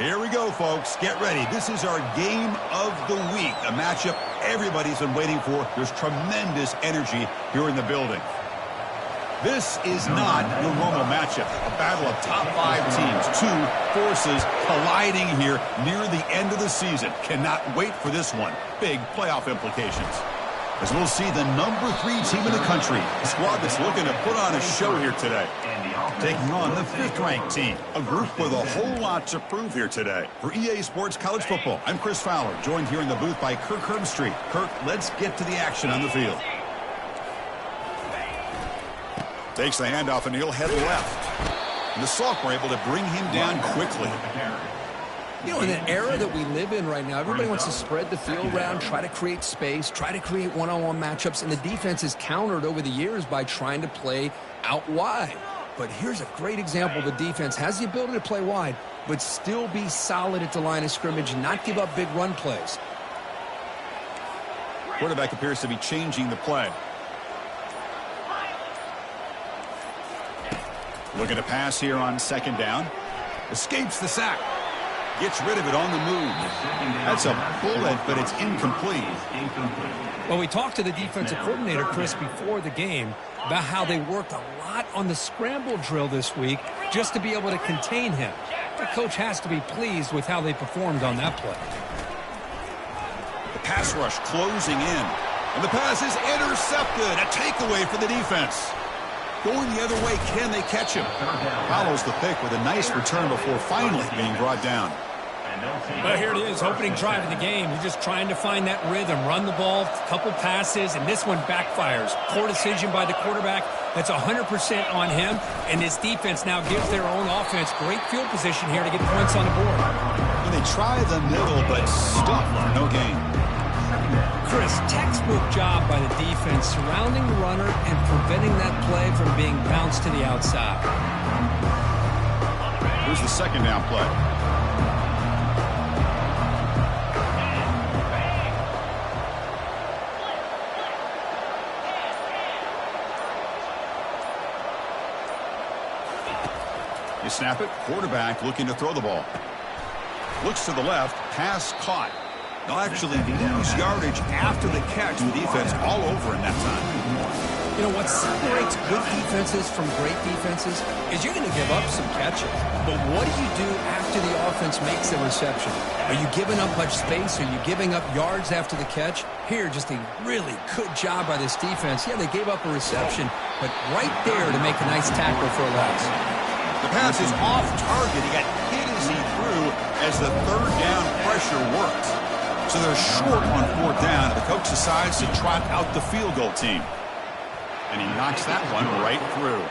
Here we go, folks. Get ready. This is our game of the week, a matchup everybody's been waiting for. There's tremendous energy here in the building. This is not your normal matchup. A battle of top 5 teams. 2 forces colliding here near the end of the season. Cannot wait for this one. Big playoff implications. As we'll see the number 3 team in the country, a squad that's looking to put on a show here today. Taking on the 5th-ranked team, a group with a whole lot to prove here today. For EA Sports College Football, I'm Chris Fowler, joined here in the booth by Kirk Herbstreit. Kirk, let's get to the action on the field. Takes the handoff and he'll head left. And the Salk were able to bring him down quickly. You know, in an era that we live in right now, everybody wants to spread the field around, try to create space, try to create one-on-one matchups, and the defense is countered over the years by trying to play out wide. But here's a great example. The defense has the ability to play wide, but still be solid at the line of scrimmage and not give up big run plays. Quarterback appears to be changing the play. Looking to pass here on 2nd down. Escapes the sack. Gets rid of it on the move. That's a bullet, but it's incomplete. Well, we talked to the defensive coordinator, Chris, before the game about how they worked a lot on the scramble drill this week just to be able to contain him. The coach has to be pleased with how they performed on that play. The pass rush closing in. And the pass is intercepted. A takeaway for the defense. Going the other way, can they catch him? Follows the pick with a nice return before finally being brought down. Well, here it is, opening drive of the game. You're just trying to find that rhythm, run the ball, a couple passes, and this one backfires. Poor decision by the quarterback. That's 100% on him, and this defense now gives their own offense great field position here to get points on the board. And they try the middle, but stop for no gain. Chris, textbook job by the defense surrounding the runner and preventing that play from being bounced to the outside. Here's the 2nd down play. You snap it, quarterback looking to throw the ball. Looks to the left, pass caught. They'll actually lose yardage after the catch. The defense all over in that time. You know, what separates good defenses from great defenses is you're going to give up some catches. But what do you do after the offense makes the reception? Are you giving up much space? Are you giving up yards after the catch? Here, just a really good job by this defense. Yeah, they gave up a reception, but right there to make a nice tackle for a loss. The pass is off target. He got hit as he threw as the 3rd down pressure worked. So they're short on 4th down, and the coach decides to trot out the field goal team. And he knocks that one right through.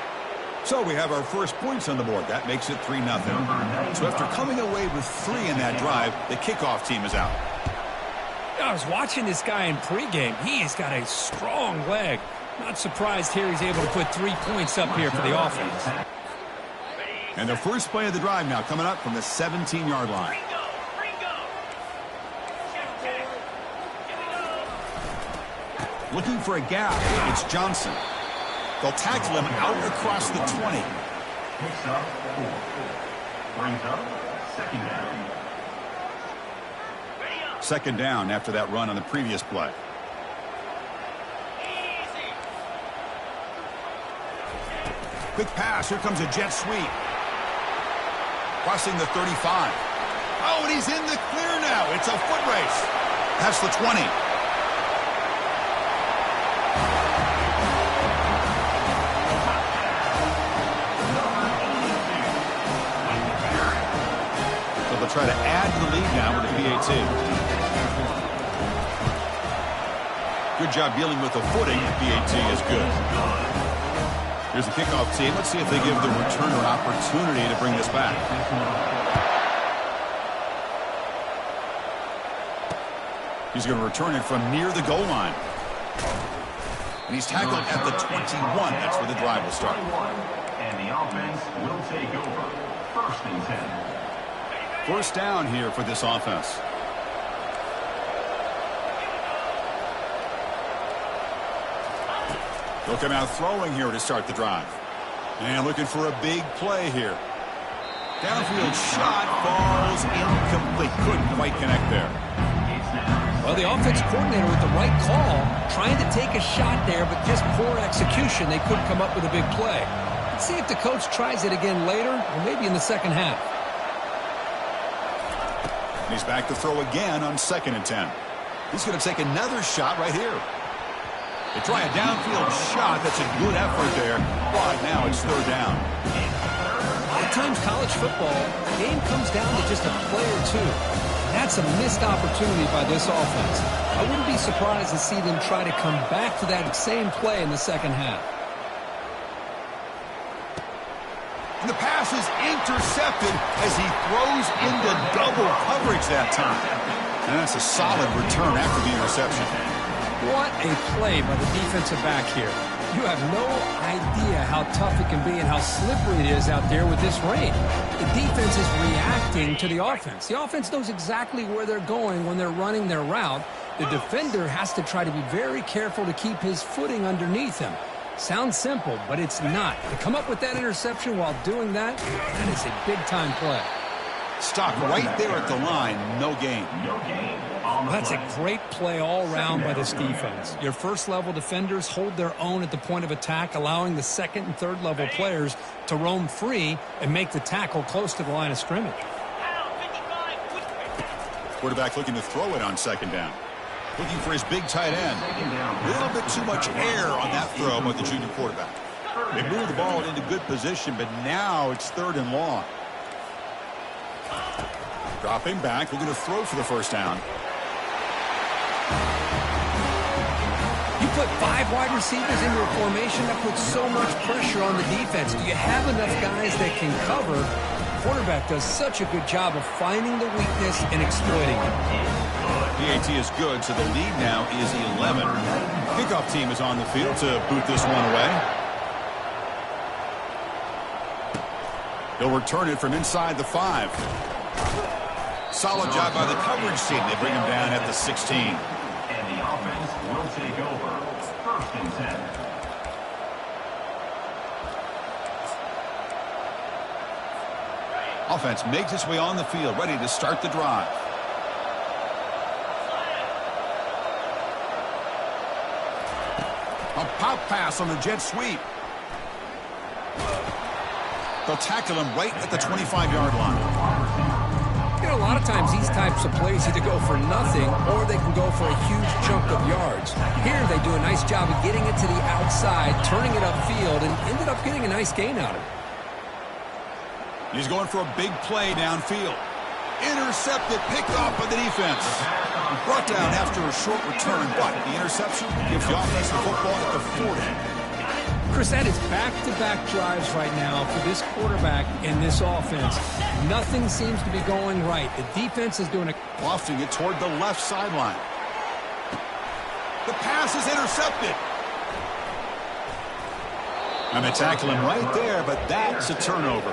So we have our first points on the board. That makes it 3-0. So after coming away with 3 in that drive, the kickoff team is out. I was watching this guy in pregame. He has got a strong leg. Not surprised here he's able to put 3 points up here for the offense. And the first play of the drive now coming up from the 17-yard line. Looking for a gap. It's Johnson. They'll tackle him out across the 20. Picks up 4. Brings up 2nd down. 2nd down after that run on the previous play. Quick pass. Here comes a jet sweep. Crossing the 35. Oh, and he's in the clear now. It's a foot race. That's the 20. They'll try to add to the lead now with a PAT. Good job dealing with the footing. The PAT is good. Here's the kickoff team. Let's see if they give the returner an opportunity to bring this back. He's going to return it from near the goal line. And he's tackled at the 21. That's where the drive will start. And the offense will take over. 1st and 10. First down here for this offense. They'll come out throwing here to start the drive. And looking for a big play here. Downfield shot falls incomplete. Couldn't quite connect there. Well, the offense coordinator with the right call, trying to take a shot there, but just poor execution. They couldn't come up with a big play. Let's see if the coach tries it again later, or maybe in the second half. He's back to throw again on 2nd and 10. He's going to take another shot right here. They try a downfield shot. That's a good effort there. But now it's 3rd down. A lot of times college football, the game comes down to just a play or two. That's a missed opportunity by this offense. I wouldn't be surprised to see them try to come back to that same play in the second half. And the pass is intercepted as he throws into double coverage that time. And that's a solid return after the interception. What a play by the defensive back here. You have no idea how tough it can be and how slippery it is out there with this rain. The defense is reacting to the offense. The offense knows exactly where they're going when they're running their route. The defender has to try to be very careful to keep his footing underneath him. Sounds simple, but it's not. To come up with that interception while doing that, that is a big-time play. Stopped right there at the line. No gain. Well, that's a great play all around by this defense. Your first-level defenders hold their own at the point of attack, allowing the second and third-level players to roam free and make the tackle close to the line of scrimmage. Quarterback looking to throw it on 2nd down. Looking for his big tight end. A little bit too much air on that throw by the junior quarterback. They moved the ball into good position, but now it's 3rd and long. Dropping back, looking to throw for the 1st down. You put 5 wide receivers into a formation that puts so much pressure on the defense. Do you have enough guys that can cover? The quarterback does such a good job of finding the weakness and exploiting it. PAT is good, so the lead now is 11. Kickoff team is on the field to boot this one away. They'll return it from inside the 5. Solid job by the coverage team. They bring him down at the 16. And the offense will take over. 1st and 10. Offense makes its way on the field, ready to start the drive. A pop pass on the jet sweep. They'll tackle him right at the 25-yard line. You know, a lot of times these types of plays either go for nothing or they can go for a huge chunk of yards. Here they do a nice job of getting it to the outside, turning it upfield, and ended up getting a nice gain out of it. He's going for a big play downfield. Intercepted, picked off by the defense. Brought down after a short return, but the interception gives the offense the football at the 40. Chris, that is back-to-back drives right now for this quarterback and this offense. Nothing seems to be going right. The defense is doing a... Lofting it toward the left sideline. The pass is intercepted. And they tackle him right there, but that's a turnover.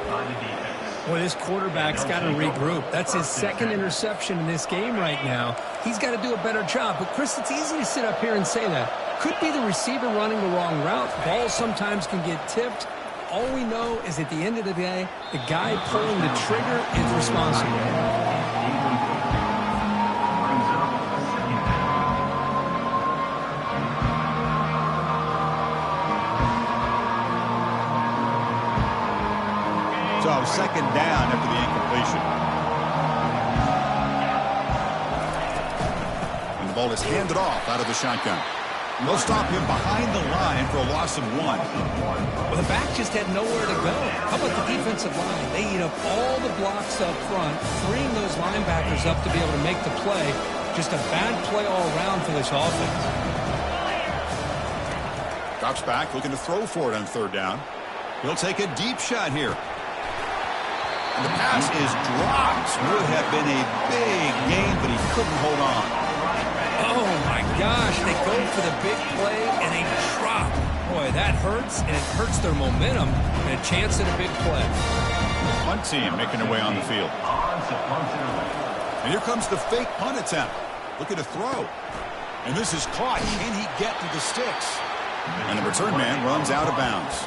Boy, this quarterback's got to regroup. That's his 2nd interception in this game right now. He's got to do a better job. But, Chris, it's easy to sit up here and say that. Could be the receiver running the wrong route. Balls sometimes can get tipped. All we know is at the end of the day, the guy pulling the trigger is responsible. So 2nd down after the incompletion. And the ball is handed off out of the shotgun. They'll stop him behind the line for a loss of 1. Well, the back just had nowhere to go. How about the defensive line? They eat up all the blocks up front, freeing those linebackers up to be able to make the play. Just a bad play all around for this offense. Drops back, looking to throw for it on 3rd down. He'll take a deep shot here. And the pass is dropped. Would have been a big gain, but he couldn't hold on. Oh, my gosh. They go for the big play, and they drop. Boy, that hurts, and it hurts their momentum and a chance at a big play. Punt team making their way on the field. And here comes the fake punt attempt. Looking to throw. And this is caught. Can he get to the sticks? And the return man runs out of bounds.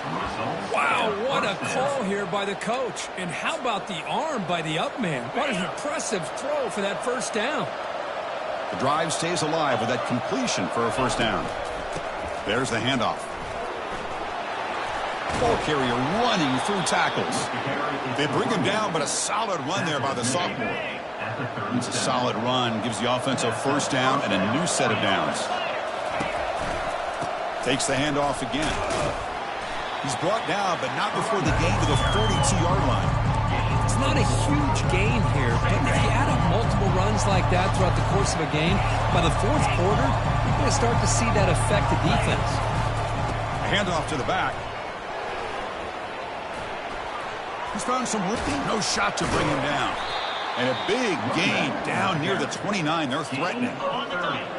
Wow, what a call here by the coach. And how about the arm by the up man? What an impressive throw for that first down. The drive stays alive with that completion for a first down. There's the handoff. Ball carrier running through tackles. They bring him down, but a solid run there by the sophomore. It's a solid run, gives the offense a first down and a new set of downs. Takes the handoff again. He's brought down, but not before the gain to the 42-yard line. It's not a huge gain here, but if you add up multiple runs like that throughout the course of a game, by the fourth quarter, you're going to start to see that affect the defense. A handoff to the back. He's found some room. No shot to bring him down. And a big gain down near the 29. They're threatening.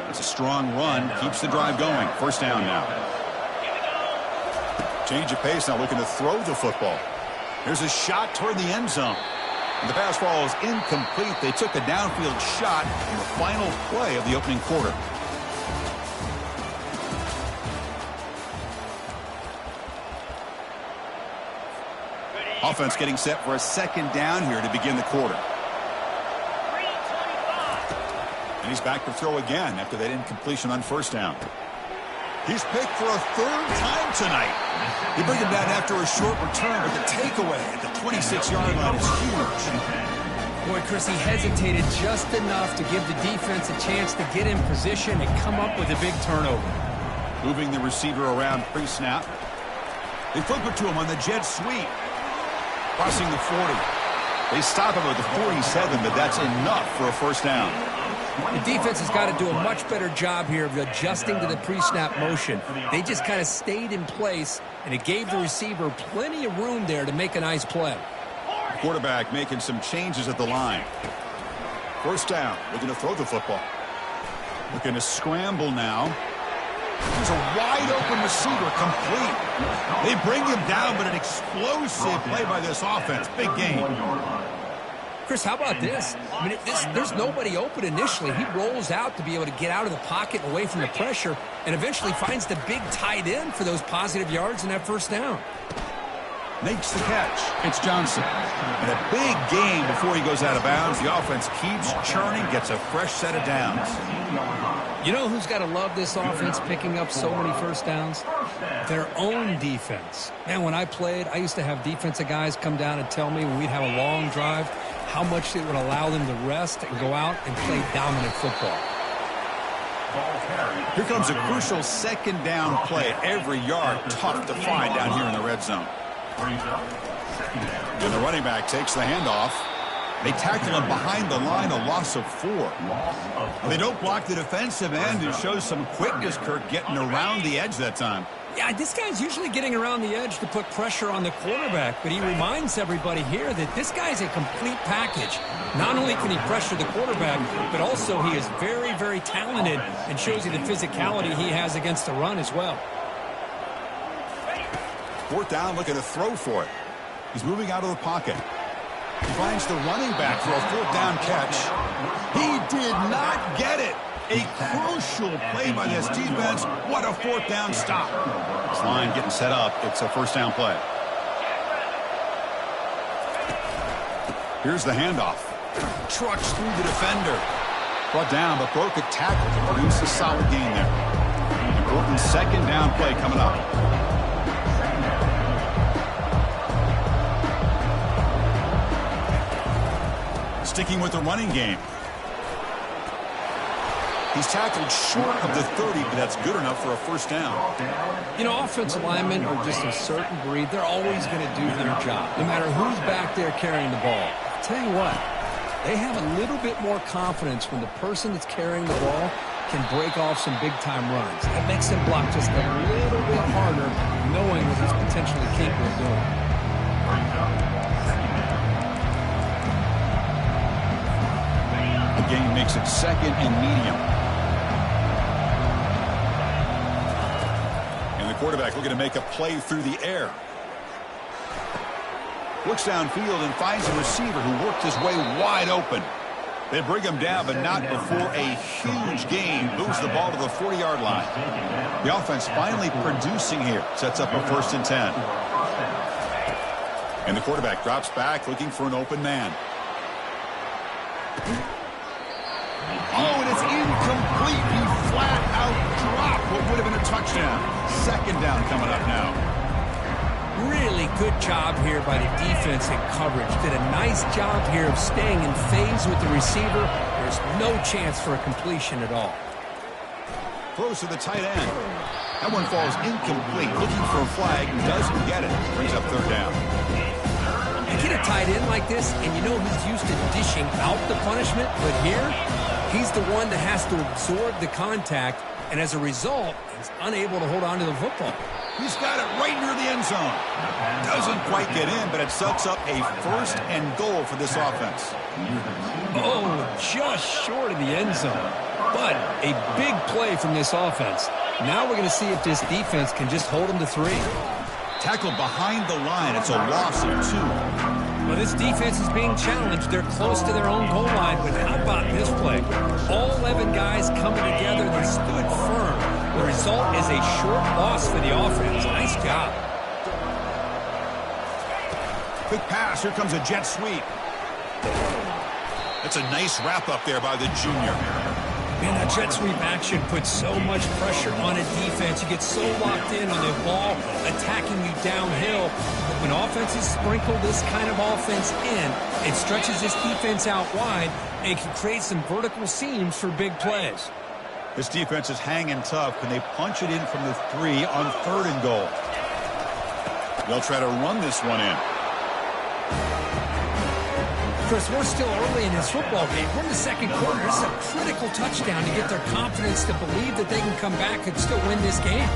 It's a strong run. Keeps the drive going. First down now. Change of pace now, looking to throw the football. There's a shot toward the end zone. And the pass ball is incomplete. They took a downfield shot in the final play of the opening quarter. Offense getting set for a second down here to begin the quarter. And he's back to throw again after that incompletion on first down. He's picked for a third time tonight. They bring him down after a short return, but the takeaway at the 26-yard line is huge. Boy, Chris, he hesitated just enough to give the defense a chance to get in position and come up with a big turnover. Moving the receiver around pre-snap. They flip it to him on the jet sweep. Crossing the 40. They stop him at the 47, but that's enough for a first down. The defense has got to do a much better job here of adjusting to the pre-snap motion. They just kind of stayed in place, and it gave the receiver plenty of room there to make a nice play. The quarterback making some changes at the line. First down, looking to throw the football. Looking to scramble now. There's a wide-open receiver, complete. They bring him down, but an explosive play by this offense. Big gain. Chris, how about this? I mean, there's nobody open initially. He rolls out to be able to get out of the pocket and away from the pressure and eventually finds the big tight end for those positive yards in that first down. Makes the catch. It's Johnson. And a big gain before he goes out of bounds. The offense keeps churning, gets a fresh set of downs. You know who's got to love this offense picking up so many first downs? Their own defense. Man, when I played, I used to have defensive guys come down and tell me when we'd have a long drive how much it would allow them to rest and go out and play dominant football. Here comes a crucial second down play. Every yard tough to find down here in the red zone. And the running back takes the handoff. They tackle him behind the line, a loss of 4. They don't block the defensive end and shows some quickness, Kirk, getting around the edge that time. Yeah, this guy's usually getting around the edge to put pressure on the quarterback, but he reminds everybody here that this guy's a complete package. Not only can he pressure the quarterback, but also he is very, very talented and shows you the physicality he has against the run as well. Fourth down, looking to throw for it. He's moving out of the pocket. He finds the running back for a fourth down catch. He did not get it. A crucial play by this defense. What a fourth down stop. This line getting set up. It's a first down play. Here's the handoff. Trucks through the defender. Brought down, but broke a tackle to produce a solid gain there. Important second down play coming up. Sticking with the running game. He's tackled short of the 30, but that's good enough for a first down. You know, offensive linemen are just a certain breed. They're always going to do their job, no matter who's back there carrying the ball. I'll tell you what, they have a little bit more confidence when the person that's carrying the ball can break off some big-time runs. That makes them block just a little bit harder, knowing what he's potentially capable of doing. The game makes it second and medium. And the quarterback looking to make a play through the air. Looks downfield and finds a receiver who worked his way wide open. They bring him down, but not before a huge gain. Moves the ball to the 40-yard line. The offense finally producing here. Sets up a 1st and 10. And the quarterback drops back, looking for an open man. Oh, and it's incomplete. He flat out dropped what would have been a touchdown. 2nd down coming up now. Really good job here by the defense in coverage. Did a nice job here of staying in phase with the receiver. There's no chance for a completion at all. Throws to the tight end. That one falls incomplete. Looking for a flag. Doesn't get it. Brings up 3rd down. You get a tight end like this, and you know he's used to dishing out the punishment. But here, he's the one that has to absorb the contact. And as a result, he's unable to hold on to the football. He's got it right near the end zone. Doesn't quite get in, but it sets up a 1st and goal for this offense. Oh, just short of the end zone. But a big play from this offense. Now we're going to see if this defense can just hold them to 3. Tackled behind the line. It's a loss of 2. Well, this defense is being challenged. They're close to their own goal line, but how about this play? All 11 guys coming together. They stood firm. The result is a short loss for the offense. Nice job. Quick pass. Here comes a jet sweep. That's a nice wrap up there by the junior. Man, that jet sweep action puts so much pressure on a defense. You get so locked in on the ball attacking you downhill. But when offenses sprinkle this kind of offense in, it stretches this defense out wide and can create some vertical seams for big plays. This defense is hanging tough. Can they punch it in from the 3 on 3rd and goal? They'll try to run this one in. Chris, we're still early in this football game. We're in the 2nd quarter. This is a critical touchdown to get their confidence to believe that they can come back and still win this game.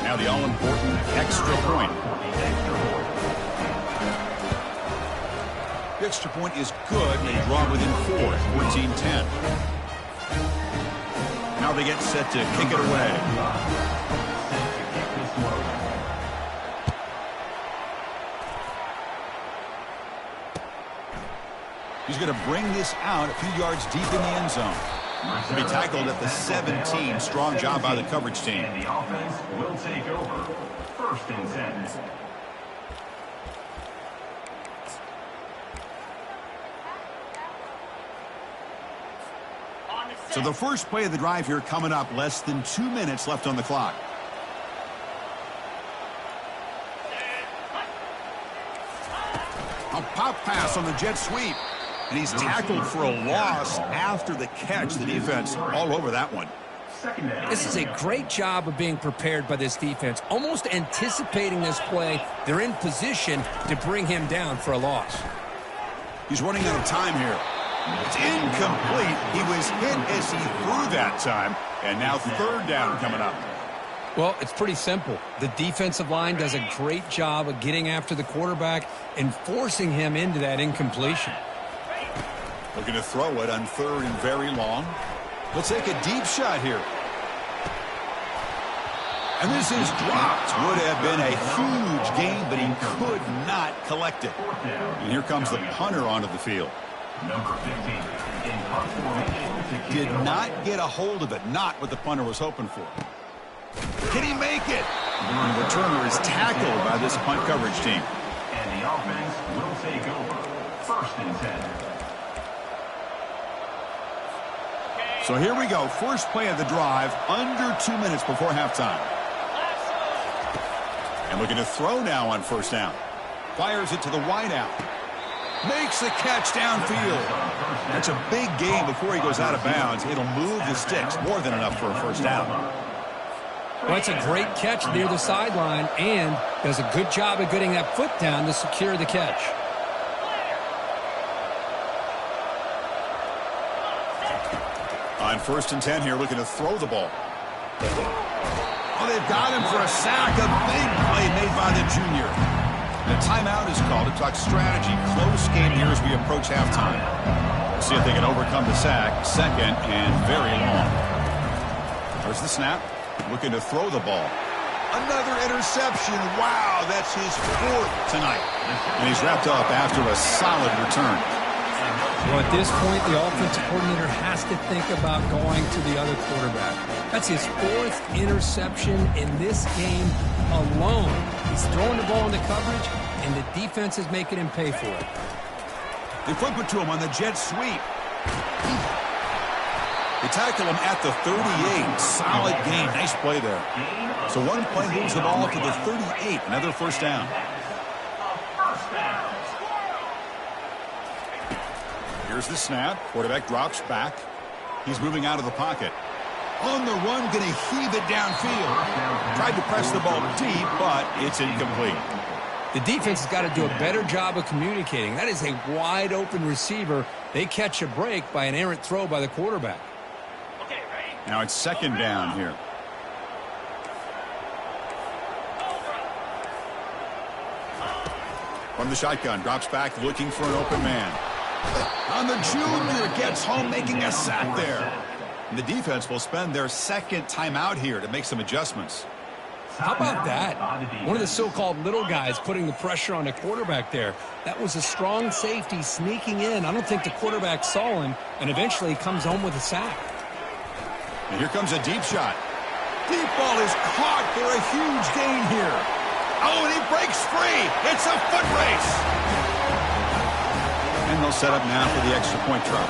Now the all-important extra point. The extra point is good. They draw within 4, 14-10. Now they get set to kick it away. He's going to bring this out a few yards deep in the end zone. He'll be tackled at the 17. Strong job by the coverage team. And the offense will take over. 1st and 10. So the first play of the drive here coming up. Less than 2 minutes left on the clock. A pop pass on the jet sweep. And he's tackled for a loss after the catch. The defense all over that one. This is a great job of being prepared by this defense. Almost anticipating this play. They're in position to bring him down for a loss. He's running out of time here. It's incomplete. He was hit as he threw that time. And now 3rd down coming up. Well, it's pretty simple. The defensive line does a great job of getting after the quarterback and forcing him into that incompletion. Looking to throw it on 3rd and very long. Let's take a deep shot here. And this is dropped. Would have been a huge gain, but he could not collect it. And here comes the punter onto the field. Number 15 in punt formation. Did not get a hold of it. Not what the punter was hoping for. Can he make it? The returner is tackled by this punt coverage team. And the offense will take over. 1st and 10. So here we go. First play of the drive. Under 2 minutes before halftime. And looking to throw now on 1st down. Fires it to the wideout. Makes the catch downfield. That's a big gain before he goes out of bounds. It'll move the sticks. More than enough for a 1st down. Well, it's a great catch near the sideline and does a good job of getting that foot down to secure the catch. On 1st and 10 here, looking to throw the ball. Oh, they've got him for a sack. A big play made by the junior. The timeout is called to talk strategy. Close game here as we approach halftime. We'll see if they can overcome the sack. 2nd and very long. There's the snap. Looking to throw the ball. Another interception. Wow, that's his 4th tonight. And he's wrapped up after a solid return. Well, at this point, the offensive coordinator has to think about going to the other quarterback. That's his 4th interception in this game alone. He's throwing the ball into coverage, and the defense is making him pay for it. They flip it to him on the jet sweep. They tackle him at the 38. Solid gain. Nice play there. So one play moves the ball to the 38. Another first down. Here's the snap. Quarterback drops back. He's moving out of the pocket. On the run, going to heave it downfield. Tried to press the ball deep, but it's incomplete. The defense has got to do a better job of communicating. That is a wide-open receiver. They catch a break by an errant throw by the quarterback. Now it's second down here. From the shotgun, drops back looking for an open man. On the junior, gets home making a sack there. And the defense will spend their second timeout here to make some adjustments. How about that? One of the so-called little guys putting the pressure on the quarterback there. That was a strong safety sneaking in. I don't think the quarterback saw him, and eventually he comes home with a sack. And here comes a deep shot. Deep ball is caught for a huge gain here. Oh, and he breaks free. It's a foot race. And they'll set up now for the extra point try.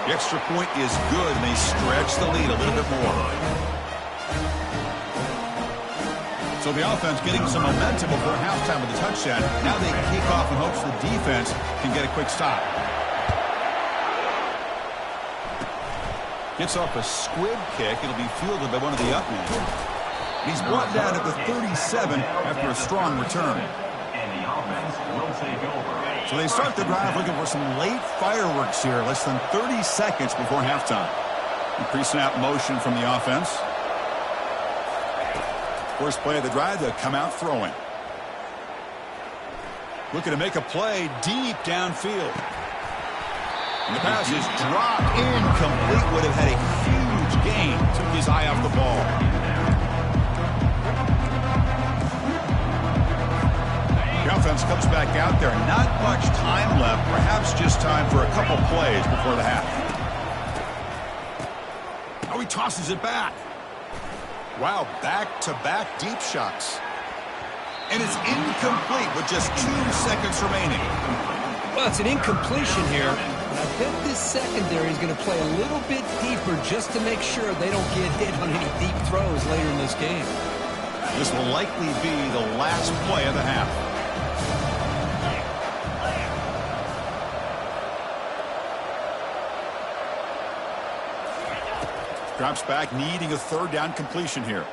The extra point is good, and they stretch the lead a little bit more. So the offense getting some momentum before halftime with a touchdown. Now they kick off in hopes the defense can get a quick stop. Gets off a squib kick. It'll be fielded by one of the up men. He's brought down at the 37 after a strong return. So they start the drive looking for some late fireworks here. Less than 30 seconds before halftime. Pre-snap motion from the offense. First play of the drive, they'll come out throwing. Looking to make a play deep downfield. And the pass is dropped incomplete. Would have had a huge gain. Took his eye off the ball. The offense comes back out there. Not much time left. Perhaps just time for a couple plays before the half. Oh, he tosses it back. Wow, back-to-back deep shots. And it's incomplete with just 2 seconds remaining. Well, it's an incompletion here. And I bet this secondary is going to play a little bit deeper just to make sure they don't get hit on any deep throws later in this game. This will likely be the last play of the half. Drops back, needing a third down completion here.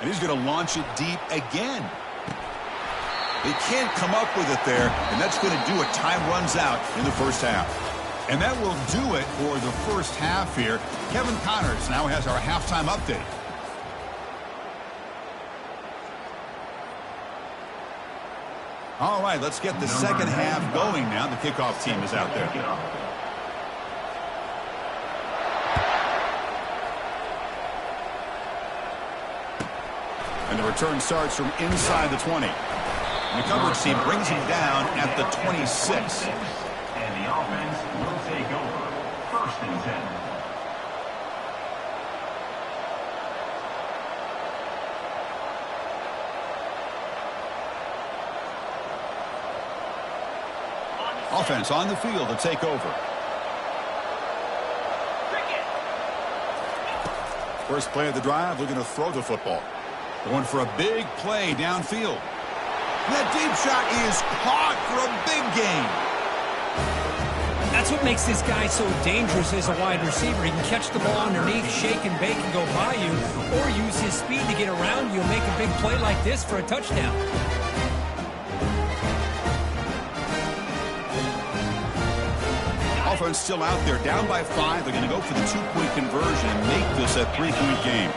And he's going to launch it deep again. They can't come up with it there, and that's going to do it. Time runs out in the first half. And that will do it for the first half here. Kevin Connors now has our halftime update. All right, let's get the second half going now. The kickoff team is out there. And the return starts from inside the 20. And the coverage team brings him down at the 26. And the offense will take over. 1st and 10. Offense on the field to take over. First play of the drive, looking to throw the football. Going for a big play downfield. That deep shot is caught for a big gain. That's what makes this guy so dangerous as a wide receiver. He can catch the ball underneath, shake and bake and go by you, or use his speed to get around you and make a big play like this for a touchdown. Offense still out there, down by 5. They're going to go for the 2-point conversion and make this a 3-point game.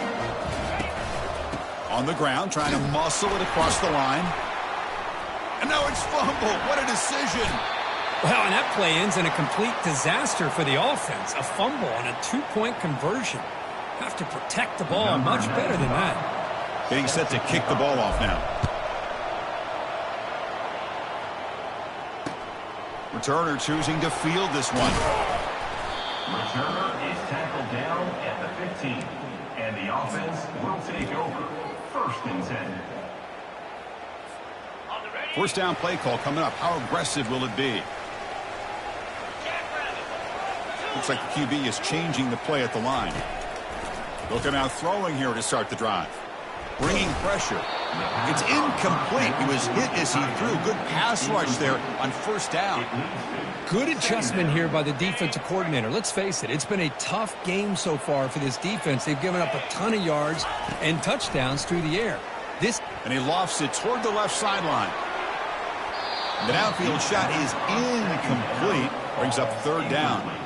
On the ground, trying to muscle it across the line. And now it's fumbled. What a decision. Well, and that play ends in a complete disaster for the offense. A fumble on a two-point conversion. Have to protect the ball much better than that. Getting set to kick the ball off now. Returner choosing to field this one. Returner is tackled down at the 15. And the offense will take over. 1st and 10. First down play call coming up. How aggressive will it be? Looks like the QB is changing the play at the line. Looking out throwing here to start the drive. Bringing pressure. It's incomplete. He was hit as he threw. Good pass rush there on 1st down. Good adjustment here by the defensive coordinator. Let's face it, it's been a tough game so far for this defense. They've given up a ton of yards and touchdowns through the air. And he lofts it toward the left sideline. The downfield shot is incomplete. Brings up 3rd down.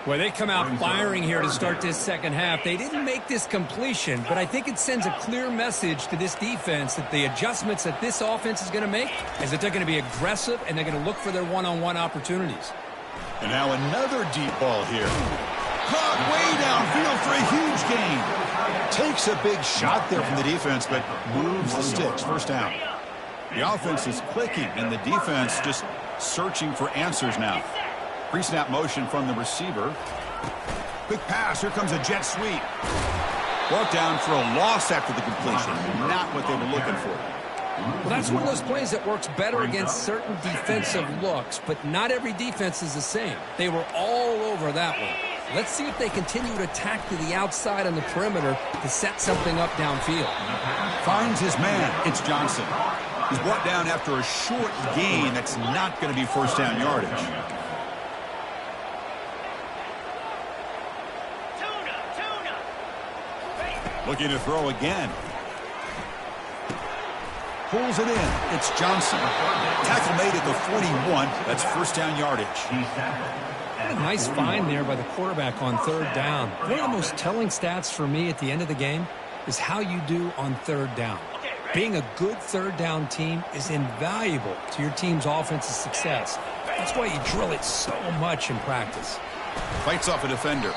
Well, they come out firing here to start this second half. They didn't make this completion, but I think it sends a clear message to this defense that the adjustments that this offense is going to make is that they're going to be aggressive and they're going to look for their one-on-one opportunities. And now another deep ball here. Caught way downfield for a huge gain. Takes a big shot there from the defense, but moves the sticks. 1st down. The offense is clicking, and the defense just searching for answers now. Pre-snap motion from the receiver. Quick pass. Here comes a jet sweep. Brought down for a loss after the completion. Not what they were looking for. Well, that's one of those plays that works better against certain defensive looks, but not every defense is the same. They were all over that one. Let's see if they continue to attack to the outside on the perimeter to set something up downfield. Finds his man. It's Johnson. He's brought down after a short gain. That's not going to be 1st down yardage. Looking to throw again. Pulls it in. It's Johnson. Tackle made at the 41. That's 1st down yardage. What a nice find there by the quarterback on 3rd down. One of the most telling stats for me at the end of the game is how you do on 3rd down. Being a good 3rd down team is invaluable to your team's offensive success. That's why you drill it so much in practice. Fights off a defender.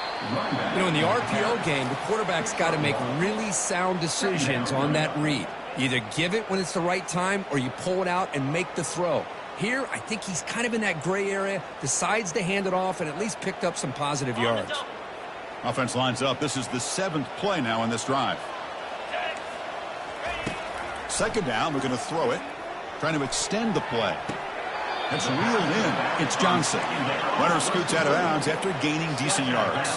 You know, in the RPO game, the quarterback's got to make really sound decisions on that read. You either give it when it's the right time or you pull it out and make the throw. Here, I think he's kind of in that gray area, decides to hand it off and at least picked up some positive yards. Offense lines up. This is the 7th play now in this drive. 2nd down, we're going to throw it. Trying to extend the play. That's reeled in. It's Johnson. Runner scoots out of bounds after gaining decent yards.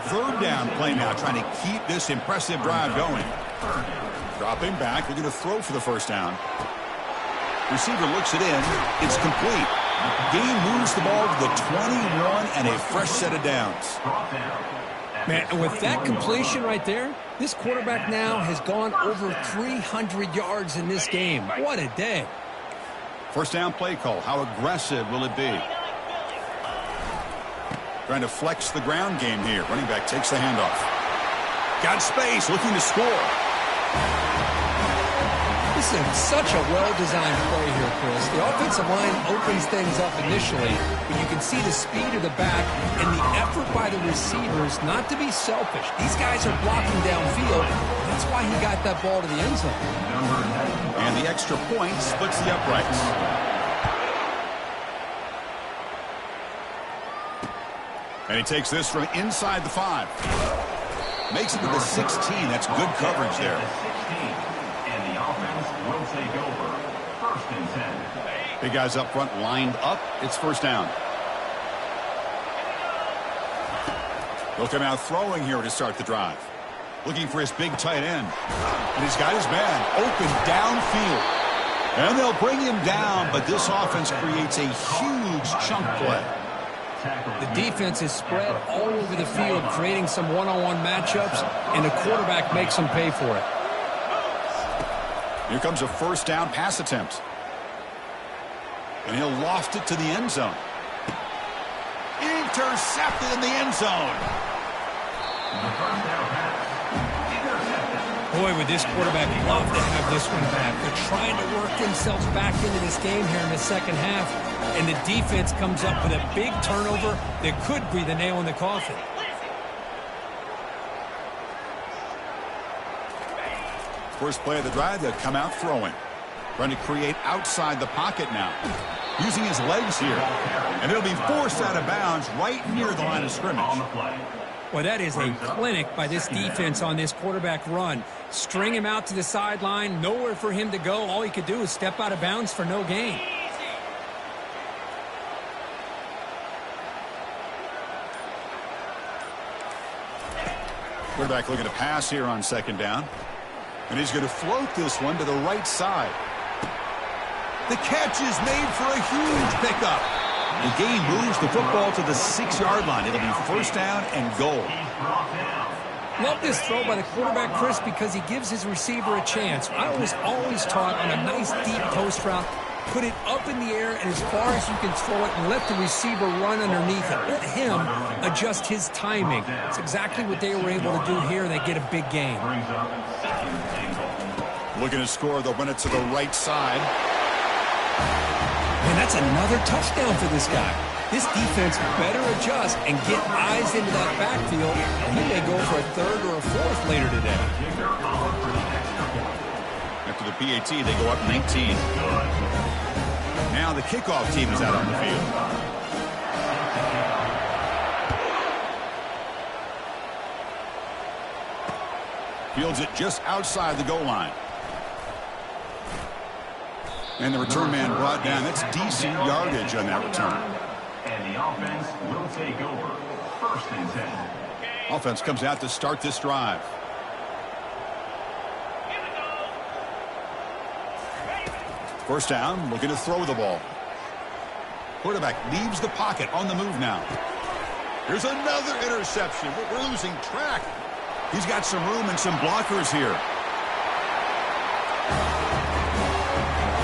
3rd down play now, trying to keep this impressive drive going. Dropping back, they're going to throw for the 1st down. Receiver looks it in. It's complete. Gain moves the ball to the 21 and a fresh set of downs. Man, and with that completion right there, this quarterback now has gone over 300 yards in this game. What a day. 1st down play call. How aggressive will it be? Trying to flex the ground game here. Running back takes the handoff. Got space, looking to score. This is such a well-designed play here, Chris. The offensive line opens things up initially, but you can see the speed of the back and the effort by the receivers not to be selfish. These guys are blocking downfield. That's why he got that ball to the end zone. And the extra point splits the uprights. And he takes this from inside the 5. Makes it to the 16. That's good coverage there. And the offense will take over. 1st and 10. Big guys up front lined up. It's 1st down. Looking out throwing here to start the drive. Looking for his big tight end. And he's got his man open downfield. And they'll bring him down, but this offense creates a huge chunk play. The defense is spread all over the field, creating some one-on-one matchups, and the quarterback makes them pay for it. Here comes a 1st down pass attempt. And he'll loft it to the end zone. Intercepted in the end zone. Boy, would this quarterback love to have this one back. They're trying to work themselves back into this game here in the second half, and the defense comes up with a big turnover that could be the nail in the coffin. First play of the drive, they'll come out throwing. Trying to create outside the pocket now. Using his legs here. And it'll be forced out of bounds right near the line of scrimmage. Well, that is a clinic by this defense on this quarterback run. String him out to the sideline, nowhere for him to go. All he could do is step out of bounds for no gain. Quarterback looking to pass here on second down. And he's going to float this one to the right side. The catch is made for a huge pickup. The game moves the football to the 6-yard line. It'll be first down and goal. Love this throw by the quarterback, Chris, because he gives his receiver a chance. I was always taught on a nice deep post route, put it up in the air and as far as you can throw it and let the receiver run underneath it. Let him adjust his timing. It's exactly what they were able to do here, and they get a big gain. Looking to score, they'll run it to the right side. And that's another touchdown for this guy. This defense better adjust and get eyes into that backfield, and he may go for a third or a fourth later today. After the PAT, they go up 19. Now the kickoff team is out on the field. Fields it just outside the goal line. And the return man brought down. That's decent yardage on that return. And the offense will take over. First and 10. Offense comes out to start this drive. First down, looking to throw the ball. Quarterback leaves the pocket on the move now. Here's another interception. We're losing track. He's got some room and some blockers here.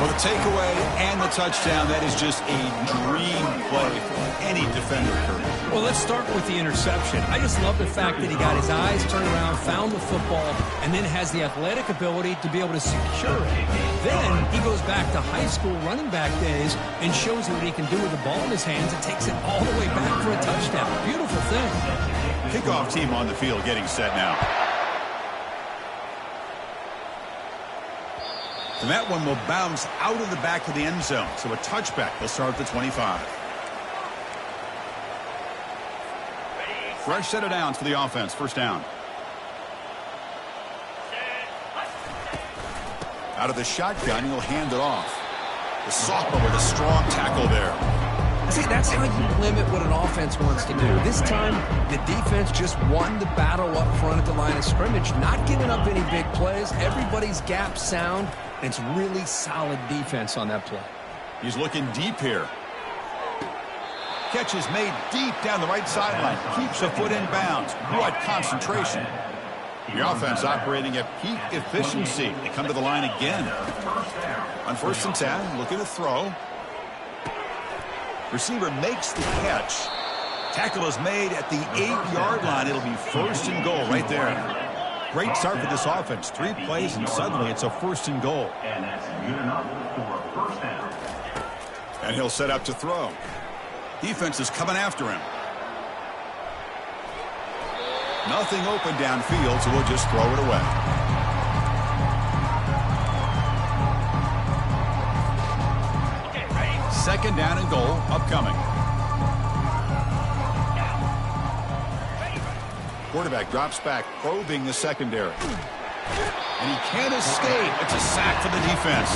For the takeaway and the touchdown, that is just a dream play for any defender, Kurt. Well, let's start with the interception. I just love the fact that he got his eyes turned around, found the football, and then has the athletic ability to be able to secure it. Then he goes back to high school running back days and shows you what he can do with the ball in his hands and takes it all the way back for a touchdown. Beautiful thing. Kickoff team on the field getting set now. And that one will bounce out of the back of the end zone. So a touchback. They'll start at the 25. Fresh set of downs for the offense. First down. Out of the shotgun, he'll hand it off. The sophomore with a strong tackle there. See, that's how you limit what an offense wants to do. This time, the defense just won the battle up front at the line of scrimmage, not giving up any big plays. Everybody's gap sound. It's really solid defense on that play. He's looking deep here. Catch is made deep down the right sideline. Keeps a foot in bounds. What concentration. The offense operating at peak efficiency. They come to the line again. On first and 10, looking to throw. Receiver makes the catch. Tackle is made at the 8-yard line. It'll be first and goal right there. Great start for this offense. 3 plays, and suddenly it's a first and goal. And that's good enough for a first down. And he'll set up to throw. Defense is coming after him. Nothing open downfield, so we'll just throw it away. Second down and goal upcoming. Quarterback drops back, probing the secondary. And he can't escape. It's a sack for the defense.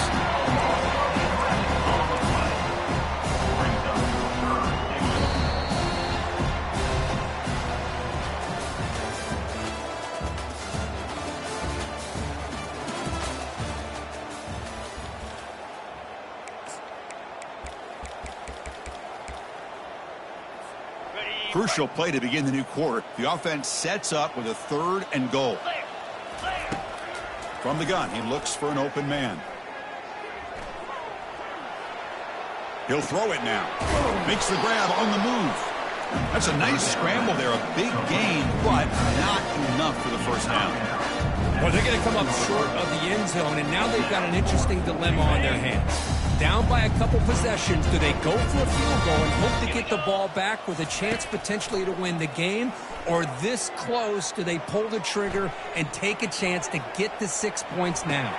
Crucial play to begin the new quarter. The offense sets up with a third and goal. From the gun, he looks for an open man. He'll throw it now. Makes the grab on the move. That's a nice scramble there. A big gain, but not enough for the first down. Well, they're going to come up short of the end zone, and now they've got an interesting dilemma on their hands. Down by a couple possessions, do they go for a field goal and hope to get the ball back with a chance potentially to win the game? Or this close, do they pull the trigger and take a chance to get the 6 points now?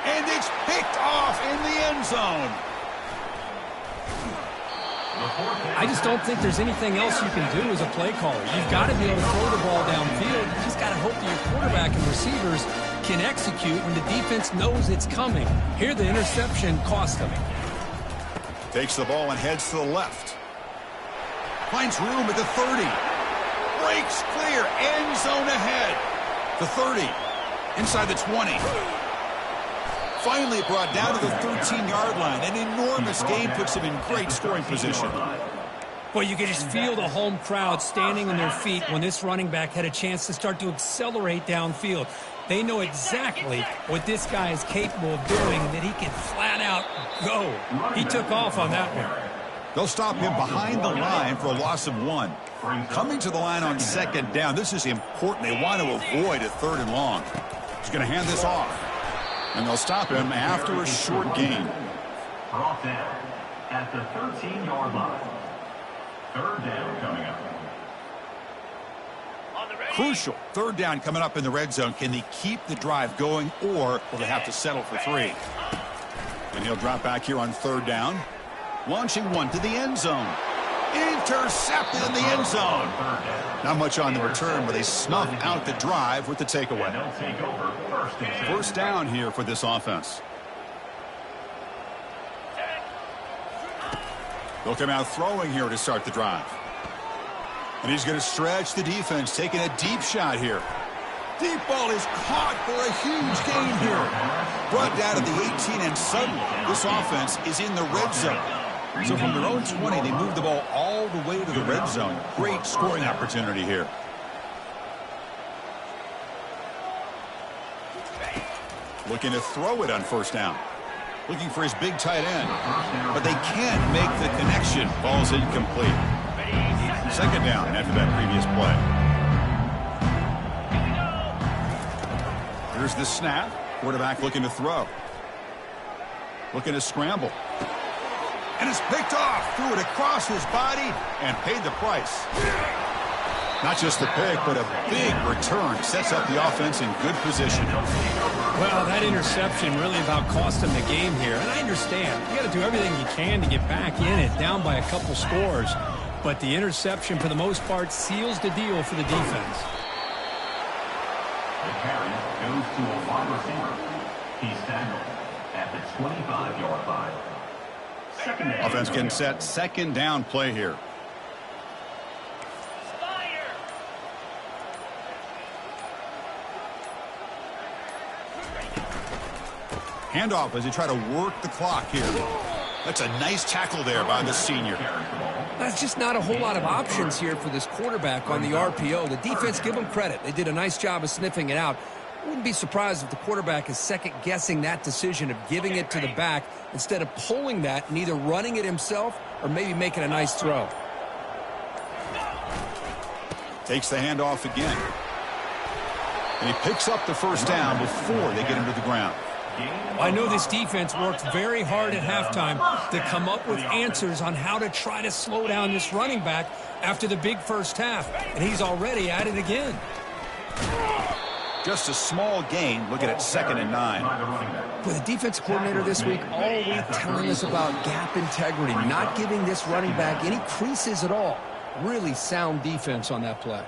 And it's picked off in the end zone. I just don't think there's anything else you can do as a play caller. You've got to be able to throw the ball downfield. You just got to hope that your quarterback and receivers can execute when the defense knows it's coming. Here, the interception cost them. Takes the ball and heads to the left. Finds room at the 30. Breaks clear. End zone ahead. The 30. Inside the 20. Finally brought down to the 13-yard line. An enormous gain puts him in great scoring position. Well, you can just feel the home crowd standing on their feet when this running back had a chance to start to accelerate downfield. They know exactly what this guy is capable of doing and that he can flat out go. He took off on that one. They'll stop him behind the line for a loss of 1. Coming to the line on second down. This is important. They want to avoid a 3rd and long. He's going to hand this off. And they'll stop him after a short gain. Brought down at the 13-yard line. 3rd down coming up. Crucial. 3rd down coming up in the red zone. Can they keep the drive going, or will they have to settle for 3? And he'll drop back here on 3rd down. Launching one to the end zone. Intercepted in the end zone. Not much on the return, but they snuff out the drive with the takeaway. First down here for this offense. They'll come out throwing here to start the drive. And he's going to stretch the defense, taking a deep shot here. Deep ball is caught for a huge gain here. Brought down to the 18, and suddenly this offense is in the red zone. So from their own 20, they move the ball all the way to the red zone. Great scoring opportunity here. Looking to throw it on first down. Looking for his big tight end. But they can't make the connection. Ball's incomplete. Second down after that previous play. Here's the snap. Quarterback looking to throw. Looking to scramble. And it's picked off. Threw it across his body and paid the price. Not just the pick, but a big return. Sets up the offense in good position. Well, that interception really about cost them the game here. And I understand. You got to do everything you can to get back in it, down by a couple scores. But the interception, for the most part, seals the deal for the defense. The carry goes to a wide receiver. He's tackled at the 25-yard line. Offense getting set. Second down play here. Handoff as they try to work the clock here. That's a nice tackle there by the senior. That's just not a whole lot of options here for this quarterback on the RPO. The defense, give them credit. They did a nice job of sniffing it out. Wouldn't be surprised if the quarterback is second-guessing that decision of giving it to the back instead of pulling that and either running it himself or maybe making a nice throw. Takes the handoff again. And he picks up the first down before they get him to the ground. I know this defense worked very hard at halftime to come up with answers on how to try to slow down this running back after the big first half, and he's already at it again. Just a small gain. Look at it, 2nd and 9. With the defense coordinator this week all week telling us about gap integrity, not giving this running back any creases at all. Really sound defense on that play.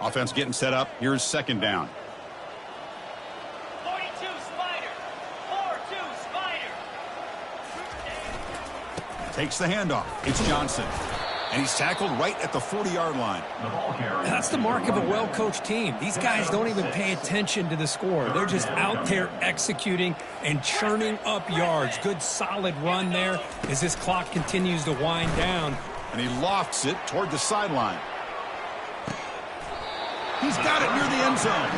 Offense getting set up. Here's second down. 42 Spider. 4-2 Spider. Takes the handoff. It's Johnson. And he's tackled right at the 40-yard line. That's the mark of a well-coached team. These guys don't even pay attention to the score. They're just out there executing and churning up yards. Good, solid run there as this clock continues to wind down. And he lofts it toward the sideline. He's got it near the end zone.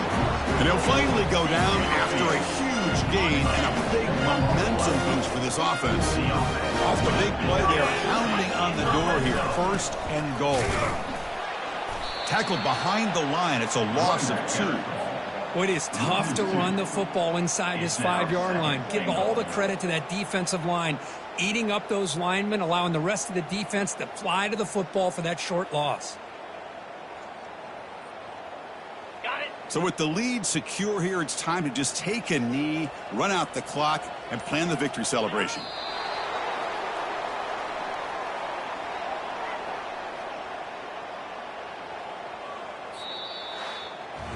And he'll finally go down after a huge gain and a big momentum boost for this offense. Off the big play, they're pounding on the door here. 1st and goal. Tackled behind the line. It's a loss of 2. Well, it is tough to run the football inside this 5-yard line. Give all the credit to that defensive line, eating up those linemen, allowing the rest of the defense to fly to the football for that short loss. Got it. So with the lead secure here, it's time to just take a knee, run out the clock, and plan the victory celebration.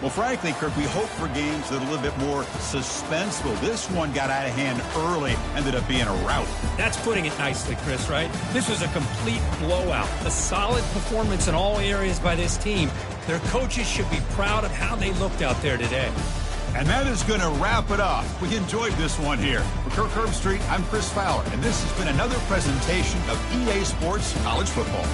Well, frankly, Kirk, we hope for games that are a little bit more suspenseful. This one got out of hand early, ended up being a rout. That's putting it nicely, Chris, right? This was a complete blowout. A solid performance in all areas by this team. Their coaches should be proud of how they looked out there today. And that is going to wrap it up. We enjoyed this one here. For Kirk Herbstreit, I'm Chris Fowler, and this has been another presentation of EA Sports College Football.